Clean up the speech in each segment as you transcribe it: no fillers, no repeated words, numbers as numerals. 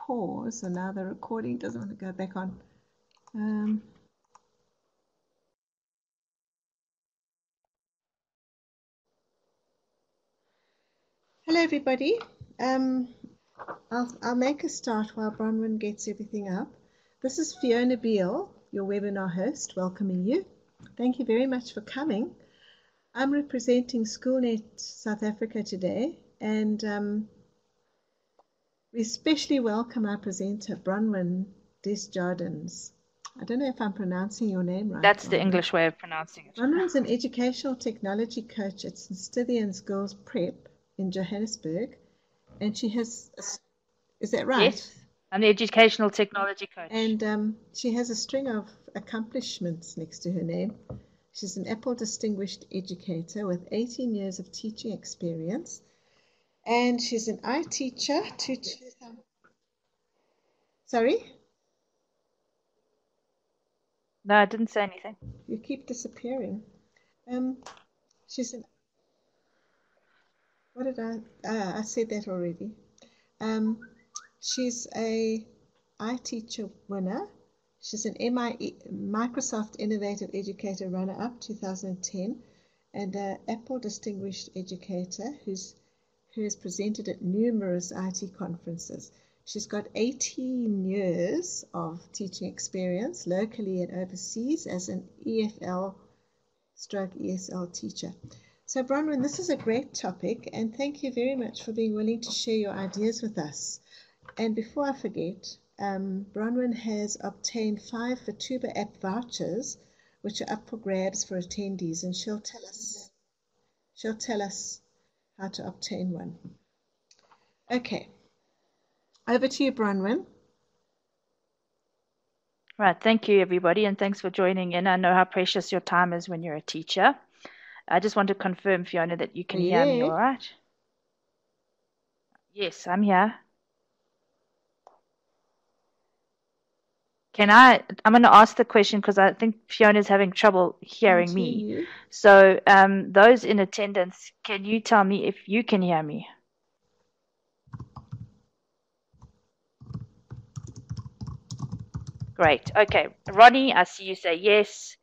pause, and now the recording doesn't want to go back on. Hello, everybody. I'll make a start while Bronwyn gets everything up. This is Fiona Beale, your webinar host, welcoming you. Thank you very much for coming. I'm representing SchoolNet South Africa today, and we especially welcome our presenter, Bronwyn Desjardins. I don't know if I'm pronouncing your name right. That's the English way of pronouncing it. Bronwyn's an educational technology coach at St. Stithians Girls Prep in Johannesburg, and she has, is that right? Yes, I'm the educational technology coach. And she has a string of accomplishments next to her name. She's an Apple Distinguished Educator with 18 years of teaching experience, and she's an iTeacher to... Sorry? No, I didn't say anything. You keep disappearing. She's an... What did I said that already. She's a iTeacher winner. She's an Microsoft Innovative Educator runner-up 2010, and an Apple Distinguished Educator who has presented at numerous IT conferences. She's got 18 years of teaching experience locally and overseas as an EFL/ESL teacher. So Bronwyn, this is a great topic, and thank you very much for being willing to share your ideas with us. And before I forget, Bronwyn has obtained 5 Futaba app vouchers, which are up for grabs for attendees, and she'll tell us how to obtain one. Okay, over to you, Bronwyn. Right, thank you, everybody, and thanks for joining in. I know how precious your time is when you're a teacher. I just want to confirm, Fiona, that you can hear me all right? Yes, I'm here. I'm going to ask the question because I think Fiona's having trouble hearing me. So those in attendance, can you tell me if you can hear me? Great. Okay. Ronnie, I see you say yes.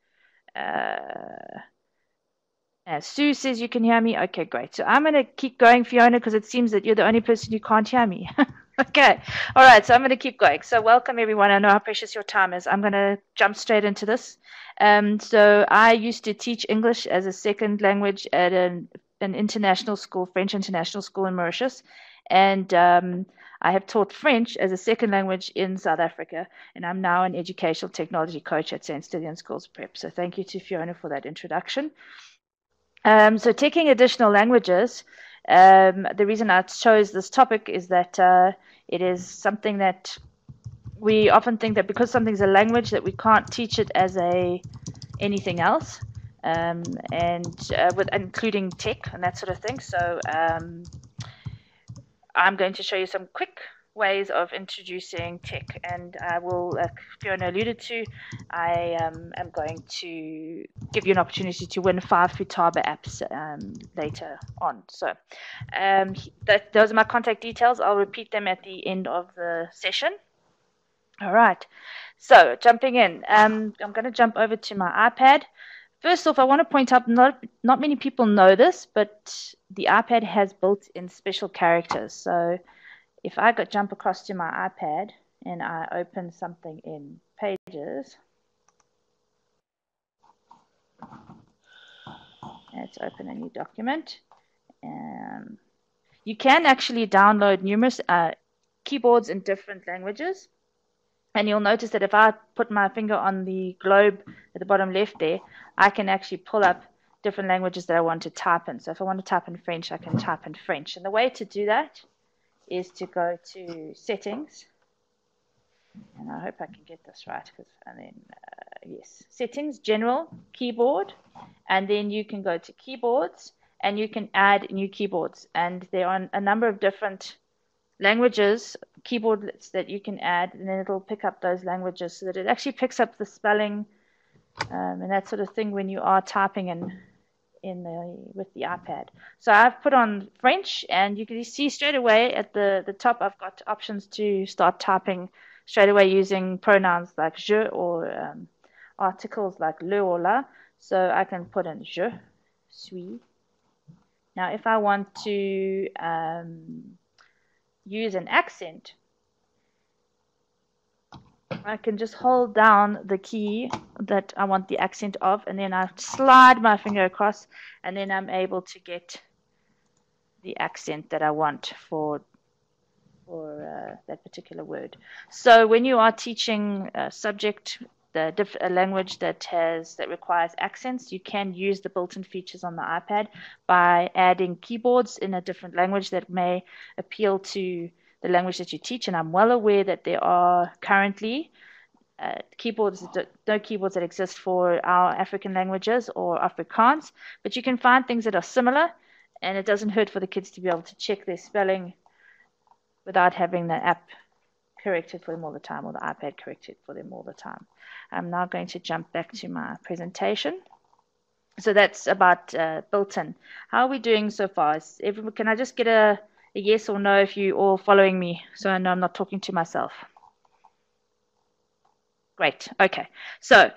Sue says you can hear me. Okay, great. So I'm going to keep going, Fiona, because it seems that you're the only person who can't hear me. Okay. All right. So I'm going to keep going. So welcome, everyone. I know how precious your time is. I'm going to jump straight into this. So I used to teach English as a second language at an international school, French international school in Mauritius. And I have taught French as a second language in South Africa. And I'm now an educational technology coach at St. Stithians Girls Prep. So thank you to Fiona for that introduction. So taking additional languages, the reason I chose this topic is that it is something that we often think that because something's a language that we can't teach it as anything else, with including tech and that sort of thing. So I'm going to show you some quick ways of introducing tech, and I will, like Fiona alluded to, I am going to give you an opportunity to win 5 Futaba apps later on. So those are my contact details. I'll repeat them at the end of the session. All right, so jumping in, I'm going to jump over to my iPad. First off, I want to point out not many people know this, but the iPad has built-in special characters. So if I jump across to my iPad and I open something in Pages, let's open a new document. You can actually download numerous keyboards in different languages. And you'll notice that if I put my finger on the globe at the bottom left there, I can actually pull up different languages that I want to type in. So if I want to type in French, I can type in French. And the way to do that is to go to Settings. And I hope I can get this right. And then, yes, Settings, General, Keyboard. And then you can go to Keyboards, and you can add new keyboards. And there are a number of different languages, keyboards that you can add, and then it'll pick up those languages so that it actually picks up the spelling and that sort of thing when you are typing with the iPad. So I've put on French, and you can see straight away at the top I've got options to start typing straight away using pronouns like je or articles like le or la. So I can put in je suis. Now if I want to use an accent, I can just hold down the key that I want the accent of, and then I slide my finger across, and then I'm able to get the accent that I want for that particular word. So when you are teaching a subject, a language that requires accents, you can use the built-in features on the iPad by adding keyboards in a different language that may appeal to the language that you teach. And I'm well aware that there are currently no keyboards that exist for our African languages or Afrikaans, but you can find things that are similar, and it doesn't hurt for the kids to be able to check their spelling without having the app corrected for them all the time, or the iPad corrected for them all the time. I'm now going to jump back to my presentation. So that's about built-in. How are we doing so far? Can I just get a yes or no if you're all following me, so I know I'm not talking to myself? Great. Okay. So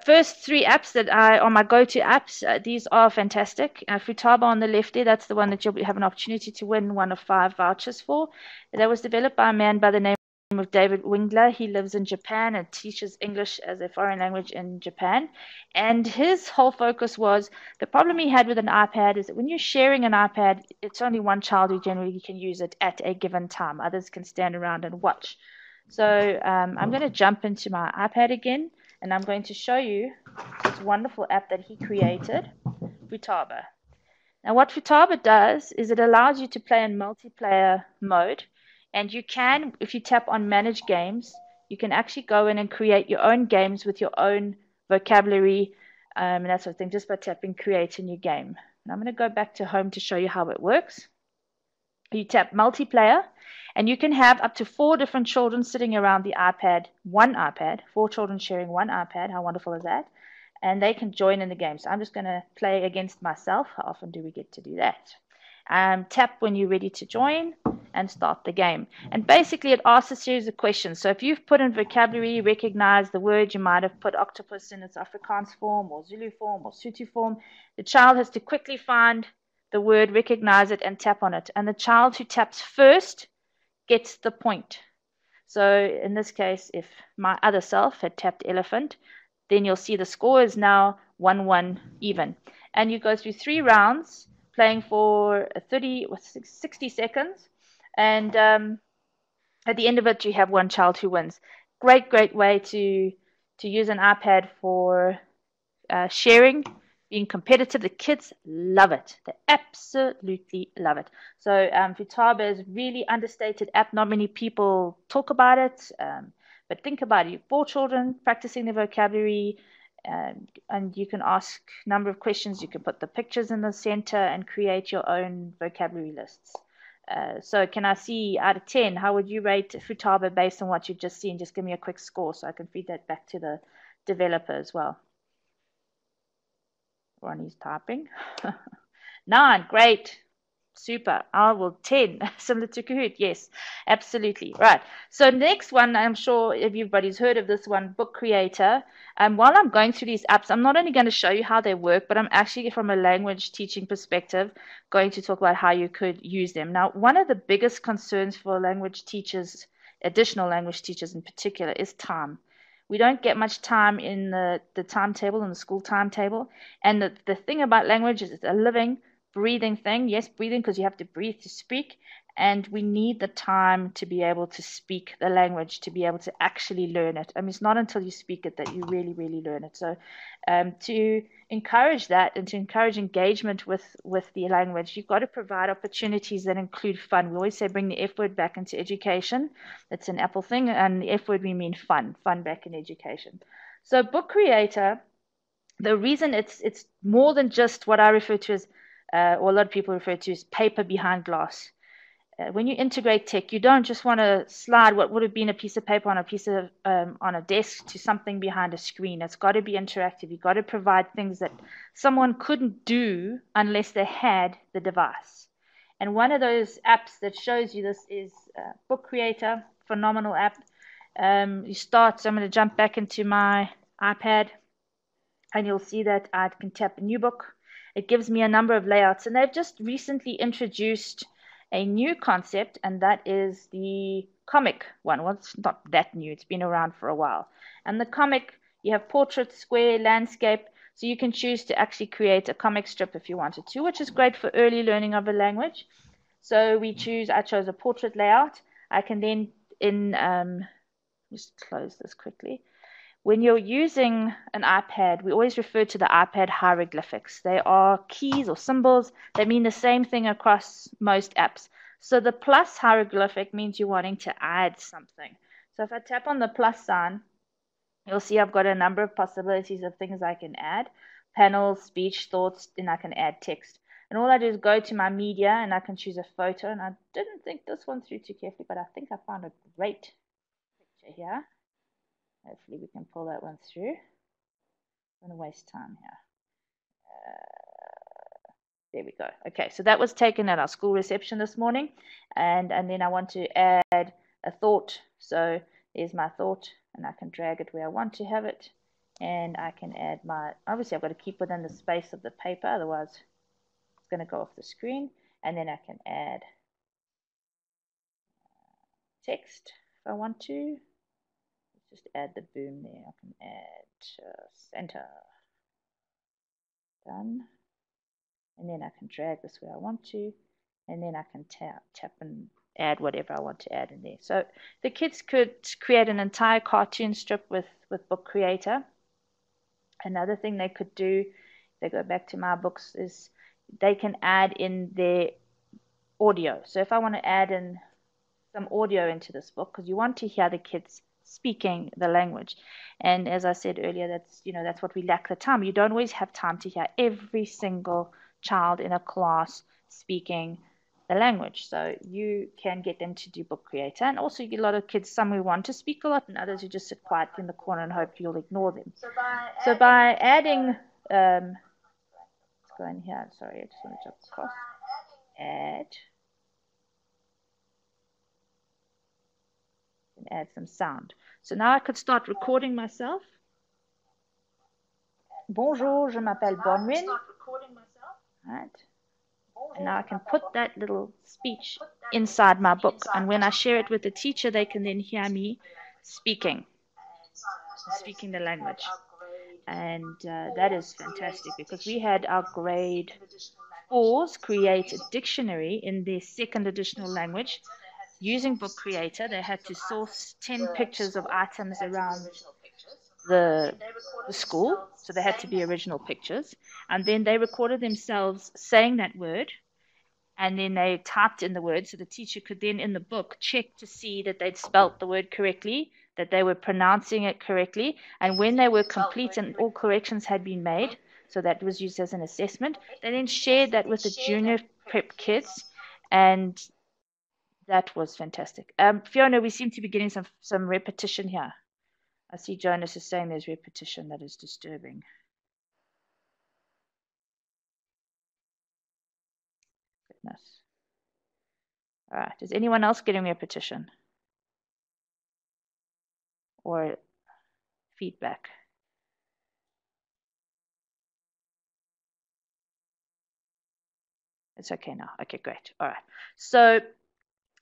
first three apps that are my go-to apps. These are fantastic. Futaba on the left there, that's the one that you'll have an opportunity to win one of 5 vouchers for. That was developed by a man by the name of David Wingler. He lives in Japan and teaches English as a foreign language in Japan. And his whole focus was the problem he had with an iPad is that when you're sharing an iPad, it's only one child who generally can use it at a given time. Others can stand around and watch. So I'm going to jump into my iPad again, and I'm going to show you this wonderful app that he created, Futaba. Now what Futaba does is it allows you to play in multiplayer mode, and you can, if you tap on Manage Games, you can actually go in and create your own games with your own vocabulary and that sort of thing, just by tapping Create a New Game. And I'm going to go back to home to show you how it works. You tap Multiplayer, and you can have up to 4 different children sitting around the iPad, 4 children sharing one iPad. How wonderful is that? And they can join in the game. So I'm just going to play against myself. How often do we get to do that? Tap when you're ready to join and start the game. And basically it asks a series of questions. So if you've put in vocabulary, recognize the word, you might have put octopus in its Afrikaans form or Zulu form or Sotho form. The child has to quickly find the word, recognize it, and tap on it. And the child who taps first gets the point. So in this case, if my other self had tapped elephant, then you'll see the score is now 1-1 even. And you go through 3 rounds, playing for 60 seconds. And at the end of it, you have one child who wins. Great way to use an iPad for sharing, being competitive. The kids love it. They absolutely love it. So Futaba is a really understated app. Not many people talk about it, but think about it. 4 children practicing their vocabulary, and you can ask a number of questions. You can put the pictures in the center and create your own vocabulary lists. So can I see out of 10, how would you rate Futaba based on what you've just seen? Just give me a quick score so I can feed that back to the developer as well. Ronnie's typing. 9, great. Super. I will 10. Similar to Kahoot. Yes, absolutely. Right. So next one, I'm sure everybody's heard of this one, Book Creator. While I'm going through these apps, I'm not only going to show you how they work, but I'm actually, from a language teaching perspective, going to talk about how you could use them. Now, one of the biggest concerns for language teachers, additional language teachers in particular, is time. We don't get much time in the timetable, in the school timetable. And the thing about language is it's a living, breathing thing. Yes, breathing because you have to breathe to speak. And we need the time to be able to speak the language, to be able to actually learn it. I mean, it's not until you speak it that you really, really learn it. So to encourage that and to encourage engagement with the language, you've got to provide opportunities that include fun. We always say bring the F word back into education. It's an Apple thing. And the F word, we mean fun back in education. So Book Creator, the reason it's more than just what I refer to as, or a lot of people refer to as paper behind glass. when you integrate tech, you don't just want to slide what would have been a piece of paper on a piece of on a desk to something behind a screen. It's got to be interactive. You've got to provide things that someone couldn't do unless they had the device. And one of those apps that shows you this is Book Creator, phenomenal app. You start, so I'm going to jump back into my iPad, and you'll see that I can tap a new book. It gives me a number of layouts, and they've just recently introduced a new concept, and that is the comic one. Well, it's not that new. It's been around for a while. And the comic, you have portrait, square, landscape, so you can choose to actually create a comic strip if you wanted to, which is great for early learning of a language. So I chose a portrait layout. I can then, just close this quickly. When you're using an iPad, we always refer to the iPad hieroglyphics. They are keys or symbols that mean the same thing across most apps. So the plus hieroglyphic means you're wanting to add something. So if I tap on the plus sign, you'll see I've got a number of possibilities of things I can add. Panels, speech, thoughts, and I can add text. And all I do is go to my media and I can choose a photo. And I didn't think this one through too carefully, but I think I found a great picture here. Hopefully we can pull that one through. I'm going to waste time here. There we go. Okay, so that was taken at our school reception this morning. And then I want to add a thought. So there's my thought, and I can drag it where I want to have it. And I can add obviously I've got to keep within the space of the paper, otherwise it's going to go off the screen. And then I can add text if I want to. Just add the boom there. I can add center. Done. And then I can drag this where I want to. And then I can tap and add whatever I want to add in there. So the kids could create an entire cartoon strip with Book Creator. Another thing they could do, if they go back to my books, is they can add in their audio. So if I want to add in some audio into this book, because you want to hear the kids speaking the language, and as I said earlier, that's what we lack the time. You don't always have time to hear every single child in a class speaking the language, so you can get them to do Book Creator. And also you get a lot of kids, some who want to speak a lot and others who just sit quiet in the corner and hope you'll ignore them. So by adding let's go in here, sorry, I just want to jump across, add some sound. So now I could start recording myself. Bonjour, je m'appelle Bronwyn. Right. And now I can put that little speech inside my book. And when I share it with the teacher, they can then hear me speaking the language. And that is fantastic, because we had our grade 4s create a dictionary in their second additional language. Using Book Creator, they had to source 10 pictures of items around the school, so they had to be original pictures, and then they recorded themselves saying that word, and then they typed in the word, so the teacher could then in the book check to see that they'd spelt the word correctly, that they were pronouncing it correctly, and when they were complete and all corrections had been made, so that was used as an assessment, they then shared that with the junior prep kids, and that was fantastic. Fiona, we seem to be getting some repetition here. I see Jonas is saying there's repetition. That is disturbing. Goodness. All right. Is anyone else getting repetition or feedback? It's okay now. Okay, great. All right. So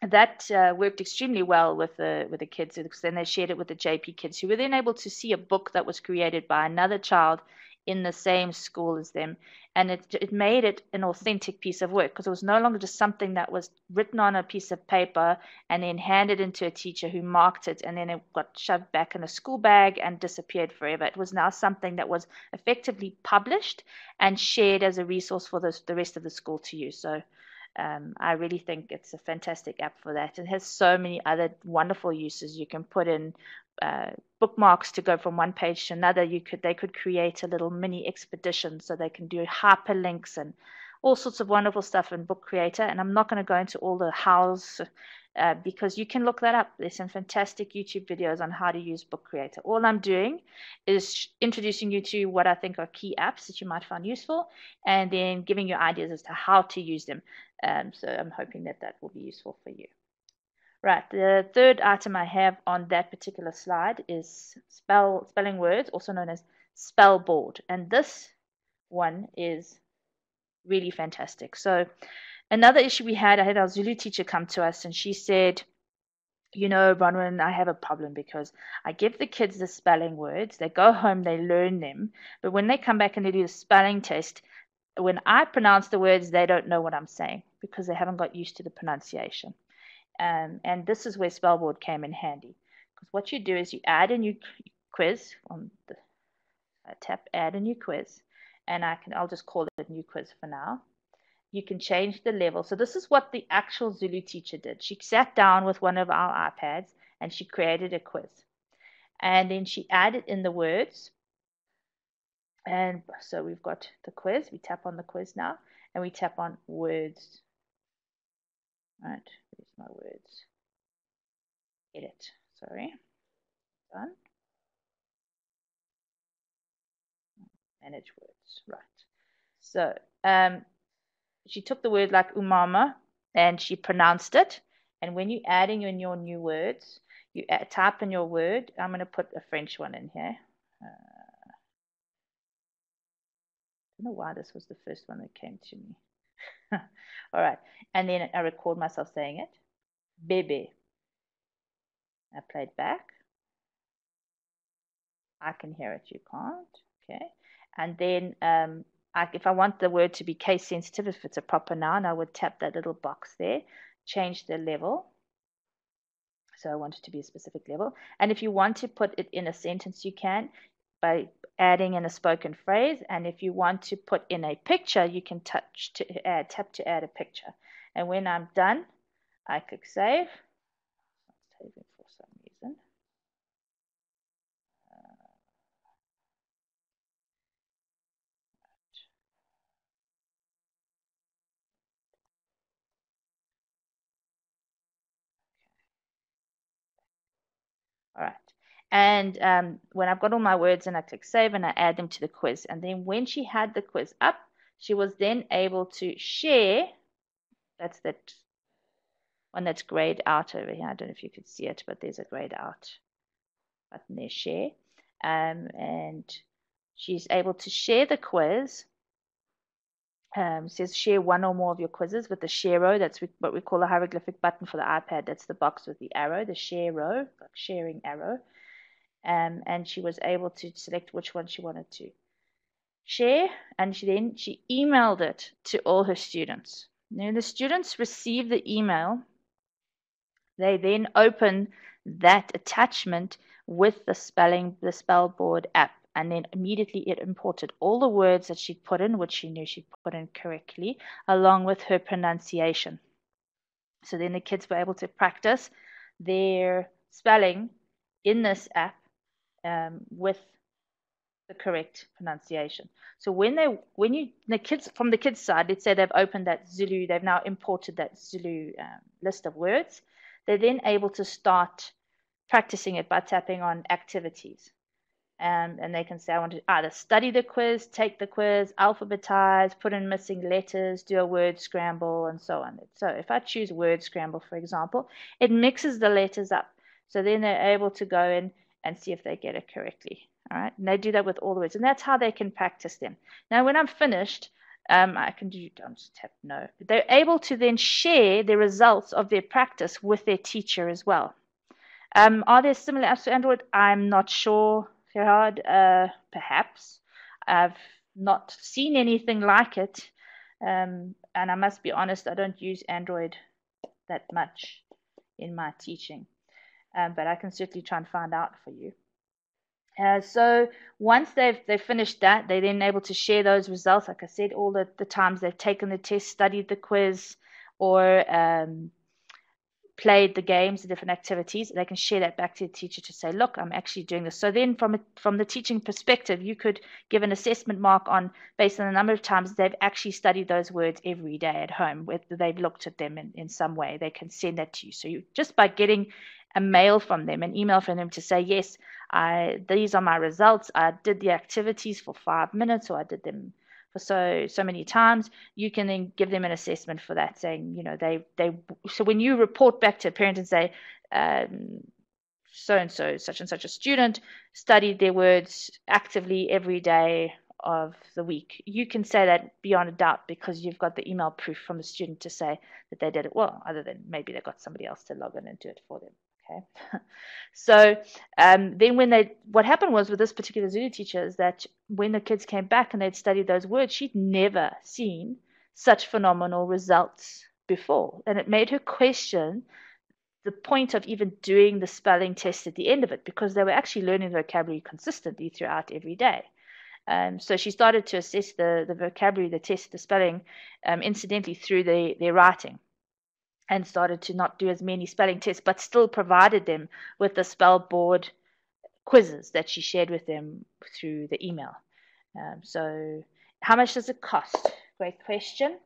that worked extremely well with the kids, because then they shared it with the JP kids, who were then able to see a book that was created by another child in the same school as them, and it made it an authentic piece of work, because it was no longer just something that was written on a piece of paper and then handed into a teacher who marked it, and then it got shoved back in a school bag and disappeared forever. It was now something that was effectively published and shared as a resource for the rest of the school to use. So I really think it's a fantastic app for that. It has so many other wonderful uses. You can put in bookmarks to go from one page to another. They could create a little mini expedition, so they can do hyperlinks and all sorts of wonderful stuff in Book Creator. And I'm not going to go into all the hows because you can look that up. There's some fantastic YouTube videos on how to use Book Creator. All I'm doing is introducing you to what I think are key apps that you might find useful, and then giving you ideas as to how to use them. So I'm hoping that that will be useful for you. Right, the third item I have on that particular slide is spelling words, also known as Spellboard. And this one is really fantastic. So another issue we had, I had our Zulu teacher come to us, and she said, you know, Bronwyn, I have a problem because I give the kids the spelling words, they go home, they learn them, but when they come back and they do the spelling test, when I pronounce the words, they don't know what I'm saying because they haven't got used to the pronunciation. And this is where Spellboard came in handy, because what you do is you add a new quiz on the tap add a new quiz, and I'll just call it new quiz for now. You can change the level. So this is what the actual Zulu teacher did. She sat down with one of our iPads and she created a quiz, and then she added in the words. And so we've got the quiz. We tap on the quiz now, and we tap on words. Right, there's my words. Edit, sorry. Done. Manage words, right. So she took the word like umama and she pronounced it. And when you're adding in your new words, you type in your word. I'm going to put a French one in here. I don't know why this was the first one that came to me. All right, and then I record myself saying it. Bebe. I play it back. I can hear it, you can't. Okay, and then if I want the word to be case sensitive, if it's a proper noun, I would tap that little box there, change the level. So I want it to be a specific level. And if you want to put it in a sentence, you can by adding in a spoken phrase. And if you want to put in a picture, you can tap to add a picture. And when I'm done, I click save. It's not saving for some reason. All right. And when I've got all my words and I click save and I add them to the quiz. And then when she had the quiz up, she was then able to share. That's that one that's grayed out over here. I don't know if you could see it, but there's a grayed out button there, share. And she's able to share the quiz. Says share one or more of your quizzes with the share row. That's what we call a hieroglyphic button for the iPad. That's the box with the arrow, the share row, like sharing arrow. And she was able to select which one she wanted to share, and she emailed it to all her students. Now the students receive the email. They then open that attachment with the Spellboard app, and then immediately it imported all the words that she'd put in, which she knew she'd put in correctly, along with her pronunciation. So then the kids were able to practice their spelling in this app with the correct pronunciation. So the kids from the kids side, let's say they've opened that Zulu, they've now imported that Zulu list of words, they're then able to start practicing it by tapping on activities. And they can say, I want to either study the quiz, take the quiz, alphabetize, put in missing letters, do a word scramble, and so on. So if I choose word scramble, for example, it mixes the letters up. So then they're able to go in and see if they get it correctly. All right, and they do that with all the words, and that's how they can practice them. Now, when I'm finished, I can don't just tap no. They're able to then share the results of their practice with their teacher as well. Are there similar apps to Android? I'm not sure, Gerhard. Perhaps. I've not seen anything like it, and I must be honest, I don't use Android that much in my teaching. But I can certainly try and find out for you. So once they've finished that, they're then able to share those results. Like I said, all the times they've taken the test, studied the quiz, or played the games, the different activities, they can share that back to the teacher to say, look, I'm actually doing this. So then from the teaching perspective, you could give an assessment mark on based on the number of times they've actually studied those words every day at home, whether they've looked at them in some way. They can send that to you. So you just by getting a mail from them, an email from them to say, yes, these are my results. I did the activities for 5 minutes, or I did them for so many times, you can then give them an assessment for that, saying, so when you report back to a parent and say, so and so, such and such a student studied their words actively every day of the week, you can say that beyond a doubt because you've got the email proof from the student to say that they did it well, other than maybe they got somebody else to log in and do it for them. Okay. So then what happened was with this particular Zulu teacher is that when the kids came back and they'd studied those words, she'd never seen such phenomenal results before. And it made her question the point of even doing the spelling test at the end of it, because they were actually learning the vocabulary consistently throughout every day. So she started to assess the vocabulary, the test, the spelling, incidentally through their writing, and started to not do as many spelling tests, but still provided them with the Spellboard quizzes that she shared with them through the email. So how much does it cost? Great question.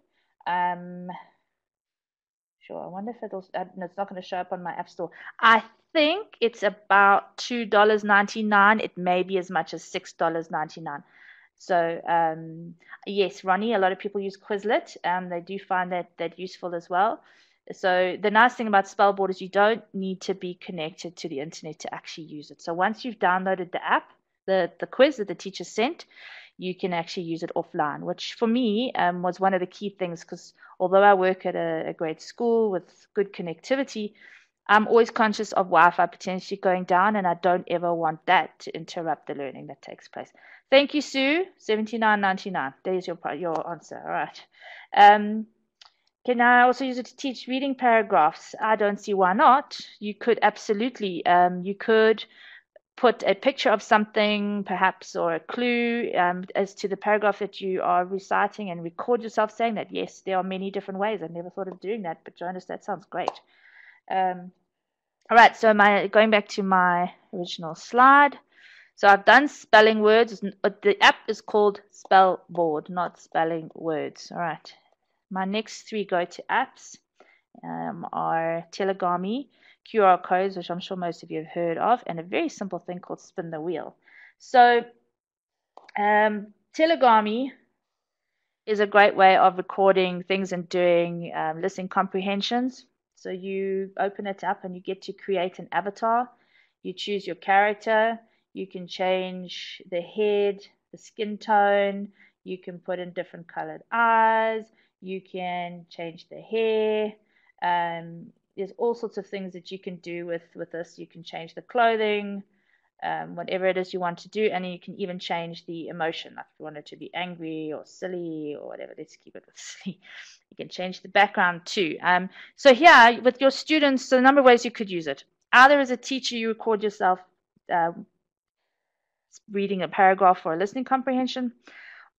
Sure, I wonder if it's not going to show up on my app store. I think it's about $2.99. It may be as much as $6.99. So yes, Ronnie, a lot of people use Quizlet. They do find that useful as well. So the nice thing about Spellboard is you don't need to be connected to the internet to actually use it. So once you've downloaded the app, the quiz that the teacher sent, you can actually use it offline, which for me was one of the key things, because although I work at a great school with good connectivity, I'm always conscious of Wi-Fi potentially going down, and I don't ever want that to interrupt the learning that takes place. Thank you, Sue. $79.99. There's your answer. All right. Can I also use it to teach reading paragraphs? I don't see why not. You could absolutely. You could put a picture of something, perhaps, or a clue as to the paragraph that you are reciting, and record yourself saying that. Yes, there are many different ways. I never thought of doing that, but Jonas, that sounds great. All right, so going back to my original slide. So I've done spelling words. The app is called Spellboard, not spelling words. All right. My next three go-to apps are Telegami, QR codes, which I'm sure most of you have heard of, and a very simple thing called Spin the Wheel. So Telegami is a great way of recording things and doing listening comprehensions. So you open it up and you get to create an avatar. You choose your character. You can change the head, the skin tone. You can put in different colored eyes. You can change the hair. There's all sorts of things that you can do with this. You can change the clothing, whatever it is you want to do, and you can even change the emotion, like if you want it to be angry or silly or whatever. Let's keep it with silly. You can change the background too. So here, with your students, so a number of ways you could use it. Either as a teacher, you record yourself reading a paragraph or a listening comprehension,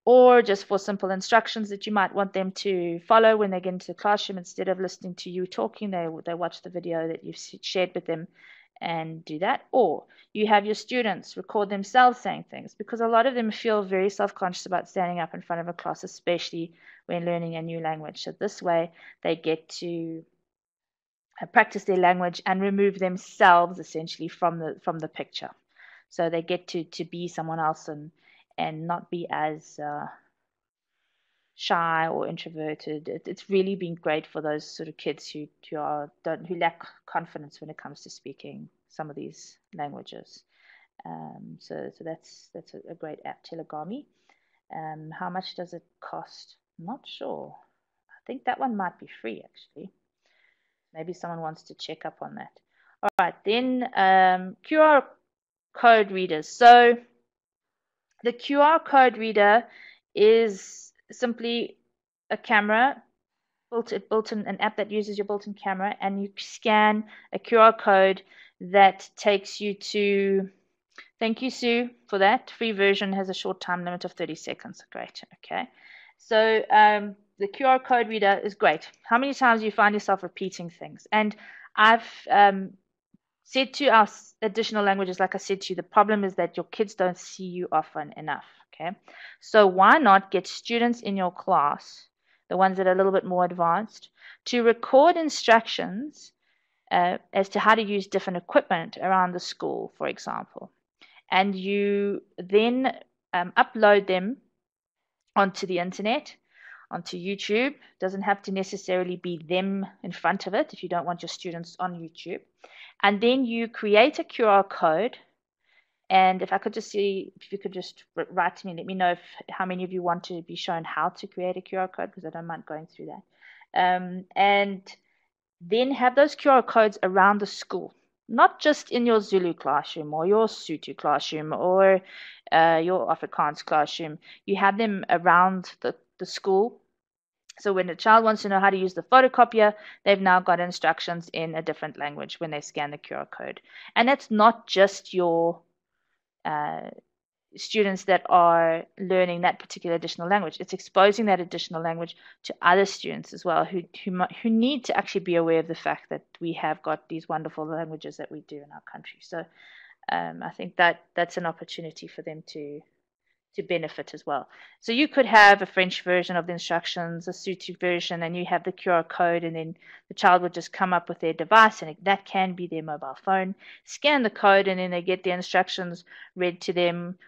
or just for simple instructions that you might want them to follow when they get into the classroom. Instead of listening to you talking, they watch the video that you've shared with them and do that. Or you have your students record themselves saying things, because a lot of them feel very self-conscious about standing up in front of a class, especially when learning a new language. So this way they get to practice their language and remove themselves essentially from the picture. So they get to be someone else and not be as shy or introverted. It's really been great for those sort of kids who lack confidence when it comes to speaking some of these languages. So that's a great app, Telegami. How much does it cost? I'm not sure. I think that one might be free actually. Maybe someone wants to check up on that. All right, then QR code readers. So the QR code reader is simply a camera, built-in an app that uses your built-in camera, and you scan a QR code that takes you to. Thank you, Sue, for that. Free version has a short time limit of 30 seconds. Great. Okay. So the QR code reader is great. How many times do you find yourself repeating things? And I've said to our additional languages, like I said to you, the problem is that your kids don't see you often enough. Okay, so why not get students in your class, the ones that are a little bit more advanced, to record instructions as to how to use different equipment around the school, for example, and you then upload them onto the internet, onto YouTube. Doesn't have to necessarily be them in front of it if you don't want your students on YouTube. And then you create a QR code. And if I could just see, if you could just write to me, let me know how many of you want to be shown how to create a QR code, because I don't mind going through that. And then have those QR codes around the school, not just in your Zulu classroom or your Sotho classroom or your Afrikaans classroom. You have them around the school. So when a child wants to know how to use the photocopier, they've now got instructions in a different language when they scan the QR code. And that's not just your students that are learning that particular additional language. It's exposing that additional language to other students as well who need to actually be aware of the fact that we have got these wonderful languages that we do in our country. So I think that's an opportunity for them to benefit as well. So you could have a French version of the instructions, a Sotho version, and you have the QR code, and then the child would just come up with their device, and that can be their mobile phone, scan the code, and then they get the instructions read to them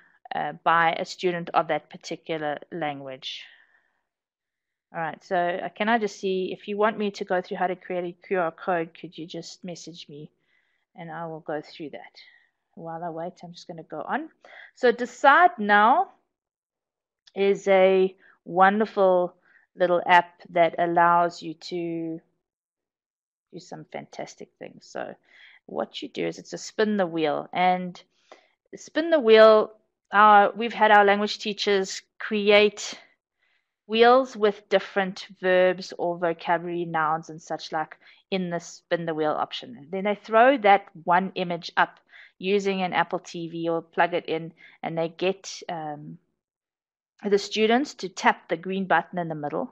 by a student of that particular language. All right, so can I just see, if you want me to go through how to create a QR code, could you just message me and I will go through that. While I wait, I'm just going to go on. So Decide Now is a wonderful little app that allows you to do some fantastic things. So what you do is it's a spin the wheel, and spin the wheel, we've had our language teachers create wheels with different verbs or vocabulary, nouns and such like in the spin the wheel option. And then they throw that one image up using an Apple TV or plug it in, and they get the students to tap the green button in the middle.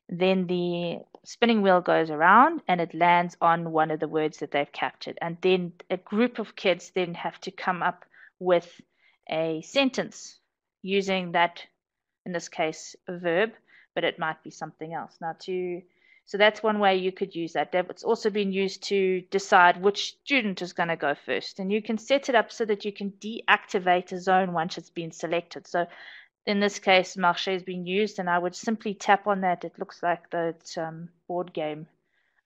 Then the spinning wheel goes around and it lands on one of the words that they've captured. And then a group of kids then have to come up with a sentence using that, in this case, a verb, but it might be something else. So that's one way you could use that. It's also been used to decide which student is going to go first. And you can set it up so that you can deactivate a zone once it's been selected. So in this case, Marché has been used, and I would simply tap on that. It looks like the board game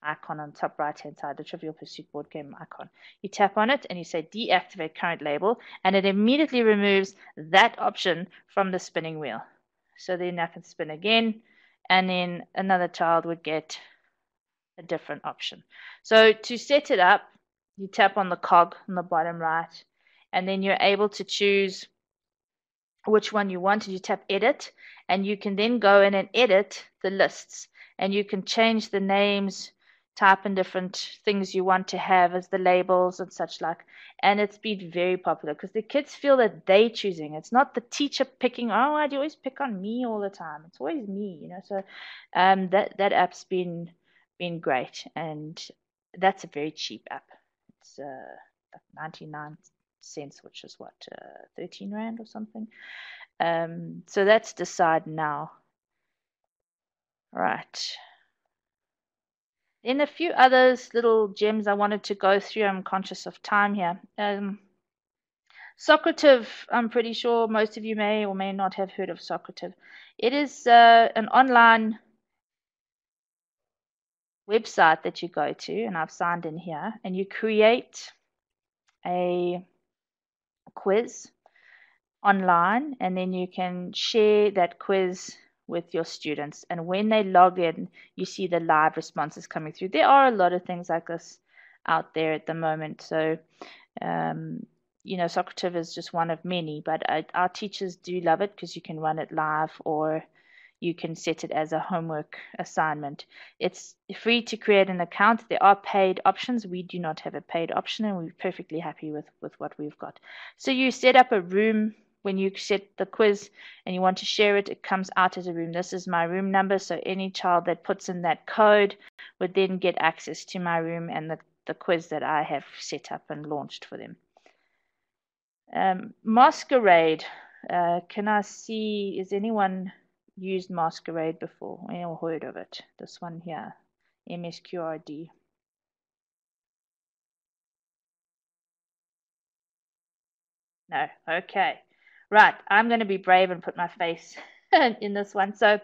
icon on the top right-hand side, the Trivial Pursuit board game icon. You tap on it and you say deactivate current label, and it immediately removes that option from the spinning wheel. So then I can spin again, and then another child would get a different option. So to set it up, you tap on the cog on the bottom right, and then you're able to choose which one you want. You tap edit, and you can then go in and edit the lists, and you can change the names, type in different things you want to have as the labels and such like. And it's been very popular because the kids feel that they're choosing. It's not the teacher picking, oh, why do you always pick on me all the time? It's always me, you know. So that app's been great, and that's a very cheap app. It's like 99 cents, which is what, 13 Rand or something. So that's Decide Now. Right. Then a few others, little gems I wanted to go through. I'm conscious of time here. Socrative, I'm pretty sure most of you may or may not have heard of Socrative. It is an online website that you go to, and I've signed in here, and you create a quiz online, and then you can share that quiz with your students, and when they log in, you see the live responses coming through. There are a lot of things like this out there at the moment, so you know, Socrative is just one of many, but our teachers do love it because you can run it live, or you can set it as a homework assignment. It's free to create an account. There are paid options. We do not have a paid option, and we're perfectly happy with what we've got. So you set up a room. When you set the quiz and you want to share it, it comes out as a room. This is my room number, so any child that puts in that code would then get access to my room and the quiz that I have set up and launched for them. Masquerade. Can I see, has anyone used Masquerade before or heard of it? This one here, MSQRD. No, okay. Right, I'm going to be brave and put my face in this one. So,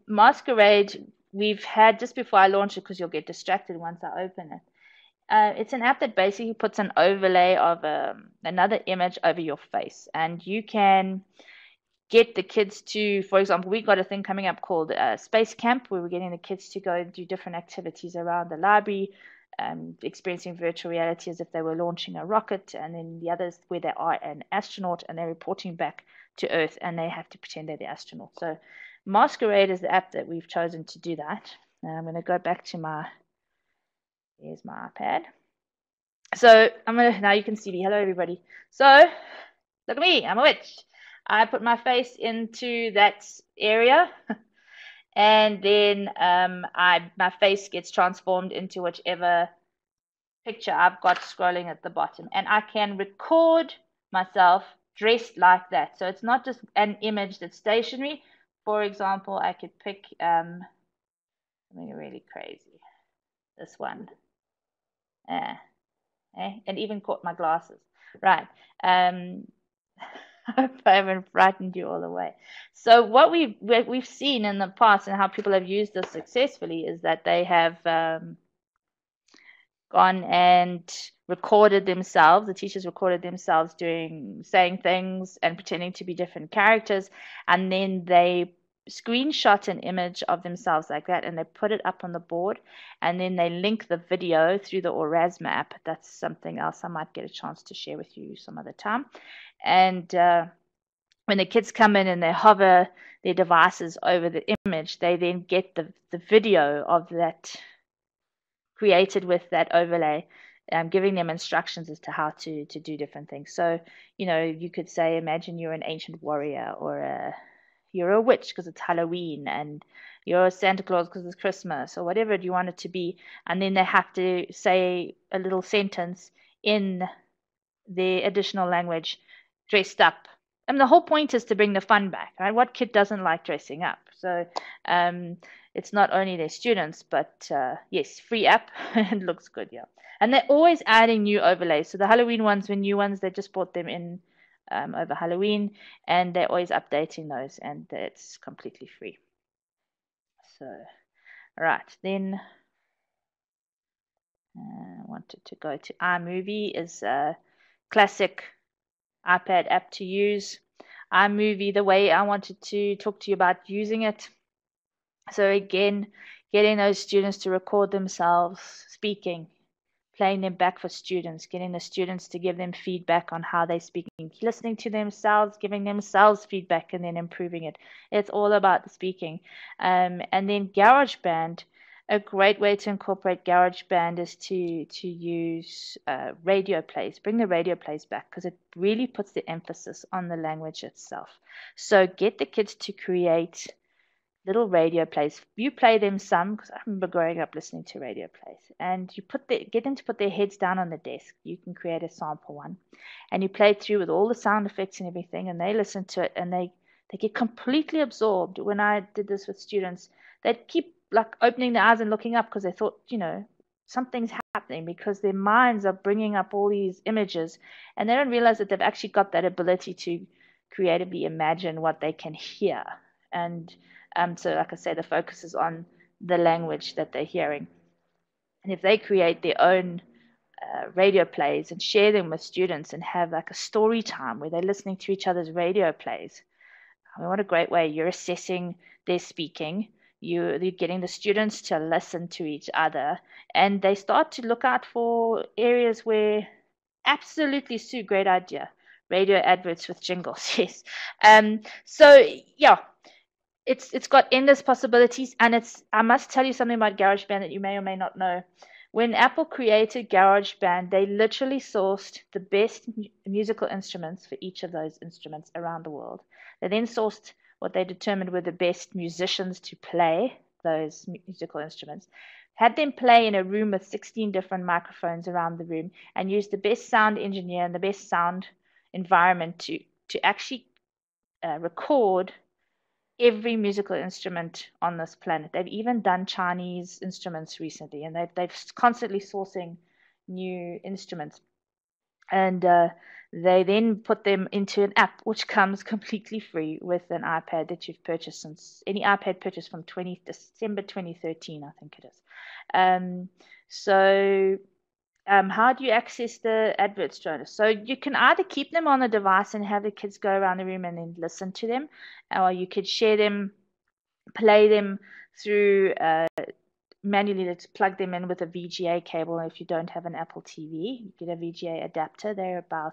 Masquerade, we've had just before I launch it, because you'll get distracted once I open it. It's an app that basically puts an overlay of another image over your face, and you can get the kids to, for example, we got a thing coming up called Space Camp, where we're getting the kids to go and do different activities around the library, experiencing virtual reality as if they were launching a rocket, and then the others where they are an astronaut and they're reporting back to Earth and they have to pretend they're the astronaut. So Masquerade is the app that we've chosen to do that. I'm going to go back to here's my iPad. So now you can see me. Hello everybody. So look at me, I'm a witch. I put my face into that area and then my face gets transformed into whichever picture I've got scrolling at the bottom, and I can record myself dressed like that. So it's not just an image that's stationary. For example, I could pick something really crazy. This one. And even caught my glasses. Right. I hope I haven't frightened you all the way. So what we've seen in the past and how people have used this successfully is that they have gone and recorded themselves. The teachers recorded themselves saying things and pretending to be different characters, and then they screenshot an image of themselves like that and they put it up on the board, and then they link the video through the Orasma app. That's something else I might get a chance to share with you some other time. And when the kids come in and they hover their devices over the image, they then get the video of that created with that overlay, giving them instructions as to how to do different things. So, you could say, imagine you're an ancient warrior, or you're a witch because it's Halloween, and you're a Santa Claus because it's Christmas, or whatever you want it to be. And then they have to say a little sentence in the additional language dressed up. And the whole point is to bring the fun back, right? What kid doesn't like dressing up? So it's not only their students, but yes, free app. It looks good, yeah. And they're always adding new overlays. So the Halloween ones were new ones. They just brought them in over Halloween, and they're always updating those, and it's completely free. So, right, then I wanted to go to iMovie. Is a classic iPad app to use. iMovie, the way I wanted to talk to you about using it. So again, getting those students to record themselves speaking, playing them back for students, getting the students to give them feedback on how they're speaking, listening to themselves, giving themselves feedback, and then improving it. It's all about the speaking. And then GarageBand, a great way to incorporate GarageBand is to use radio plays. Bring the radio plays back, because it really puts the emphasis on the language itself. So get the kids to create little radio plays. You play them some, because I remember growing up listening to radio plays, and you get them to put their heads down on the desk. You can create a sample one, and you play it through with all the sound effects and everything, and they listen to it, and they get completely absorbed. When I did this with students, they'd keep like opening their eyes and looking up, because they thought, something's happening, because their minds are bringing up all these images, and they don't realize that they've actually got that ability to creatively imagine what they can hear. And so like I say, the focus is on the language that they're hearing. And if they create their own radio plays and share them with students and have like a story time where they're listening to each other's radio plays, I mean, what a great way. You're assessing their speaking. You're getting the students to listen to each other, and they start to look out for areas where absolutely, Sue, great idea. Radio adverts with jingles, yes. So yeah, it's got endless possibilities, and I must tell you something about GarageBand that you may or may not know. When Apple created GarageBand, they literally sourced the best musical instruments for each of those instruments around the world. They then sourced what they determined were the best musicians to play those musical instruments, had them play in a room with 16 different microphones around the room, and used the best sound engineer and the best sound environment to actually record every musical instrument on this planet. They've even done Chinese instruments recently, and they've constantly sourcing new instruments. And they then put them into an app which comes completely free with an iPad that you've purchased since any iPad purchased from December 2013, I think it is. How do you access the adverts, Jonas? So you can either keep them on the device and have the kids go around the room and then listen to them, or you could share them, play them through manually. Let's plug them in with a VGA cable. If you don't have an Apple TV, you get a VGA adapter. I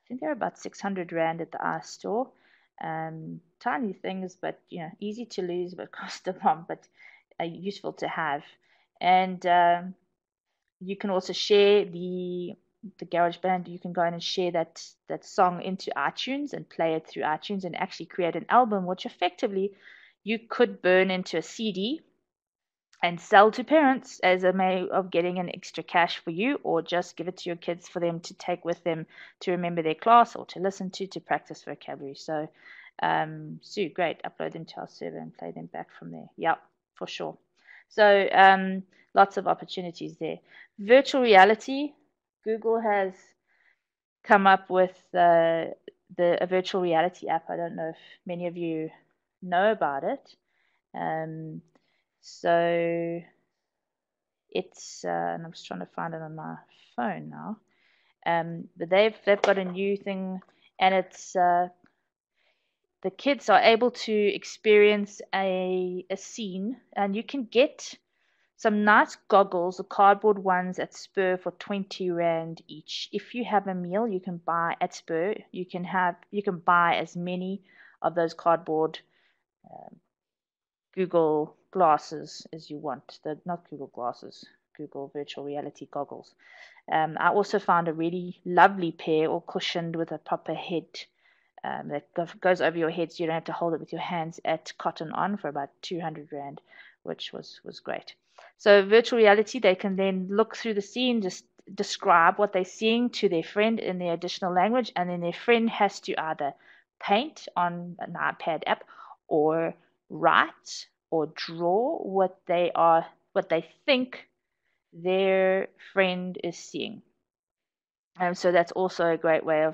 think they're about 600 Rand at the iStore. Tiny things, but easy to lose, but cost a bomb, but useful to have. And you can also share the GarageBand. You can go in and share that song into iTunes and play it through iTunes and actually create an album, which effectively you could burn into a CD and sell to parents as a way of getting an extra cash for you, or just give it to your kids for them to take with them to remember their class or to listen to practice vocabulary. So, Sue, great. Upload them to our server and play them back from there. Yep, for sure. So, lots of opportunities there. Virtual reality. Google has come up with a virtual reality app. I don't know if many of you know about it. So it's and I'm just trying to find it on my phone now. But they've got a new thing, and it's the kids are able to experience a scene, and you can get some nice goggles, the cardboard ones at Spur for 20 Rand each. If you have a meal, you can buy at Spur. You can buy as many of those cardboard Google glasses as you want. Not Google glasses, Google virtual reality goggles. I also found a really lovely pair, all cushioned with a proper head that goes over your head, so you don't have to hold it with your hands, at Cotton On for about 200 Rand, which was great. So virtual reality, they can then look through the scene, just describe what they're seeing to their friend in their additional language, and then their friend has to either paint on an iPad app or write or draw what they think their friend is seeing. So that's also a great way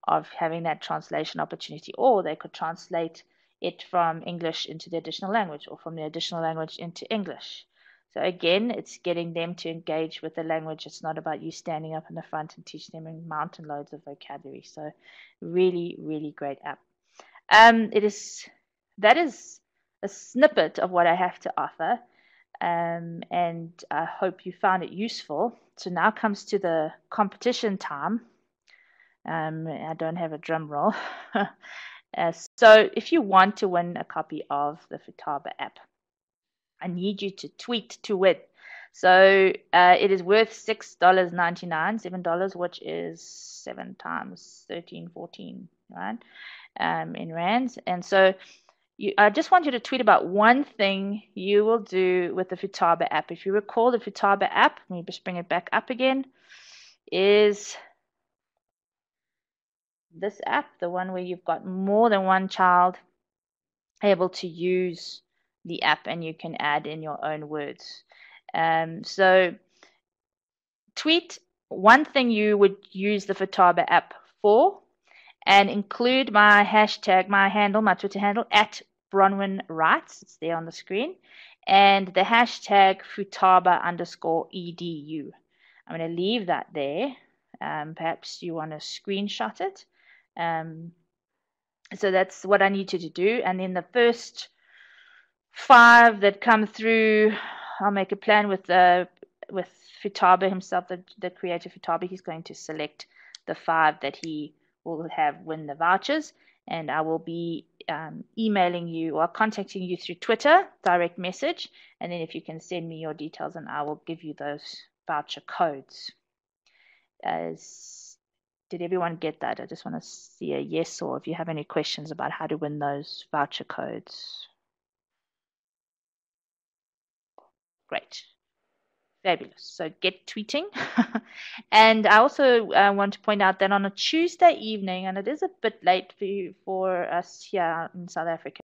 of having that translation opportunity. Or they could translate it from English into the additional language, or from the additional language into English. So again, it's getting them to engage with the language. It's not about you standing up in the front and teaching them in mountain loads of vocabulary. So really, really great app. That is a snippet of what I have to offer. And I hope you found it useful. So now comes to the competition time. I don't have a drum roll. So if you want to win a copy of the Futaba app, I need you to tweet to win. So it is worth $6.99, $7, which is 7 times 13, 14, right? In rands. And so I just want you to tweet about one thing you will do with the Futaba app. If you recall, the Futaba app, let me just bring it back up again, is this app, the one where you've got more than one child able to use the app, and you can add in your own words. So tweet one thing you would use the Futaba app for, and include my hashtag, my Twitter handle, at Bronwyn Writes. It's there on the screen. And the hashtag Futaba_edu. I'm going to leave that there. Perhaps you want to screenshot it. So that's what I need you to do. And then the first 5 that come through, I'll make a plan with Futaba himself, the creator Futaba. He's going to select the 5 that he will have win the vouchers, and I will be emailing you or contacting you through Twitter, direct message, and then if you can send me your details, and I will give you those voucher codes. Did everyone get that? I just want to see a yes, or if you have any questions about how to win those voucher codes. Great. Fabulous. So get tweeting. And I also want to point out that on a Tuesday evening, and it is a bit late for us here in South Africa,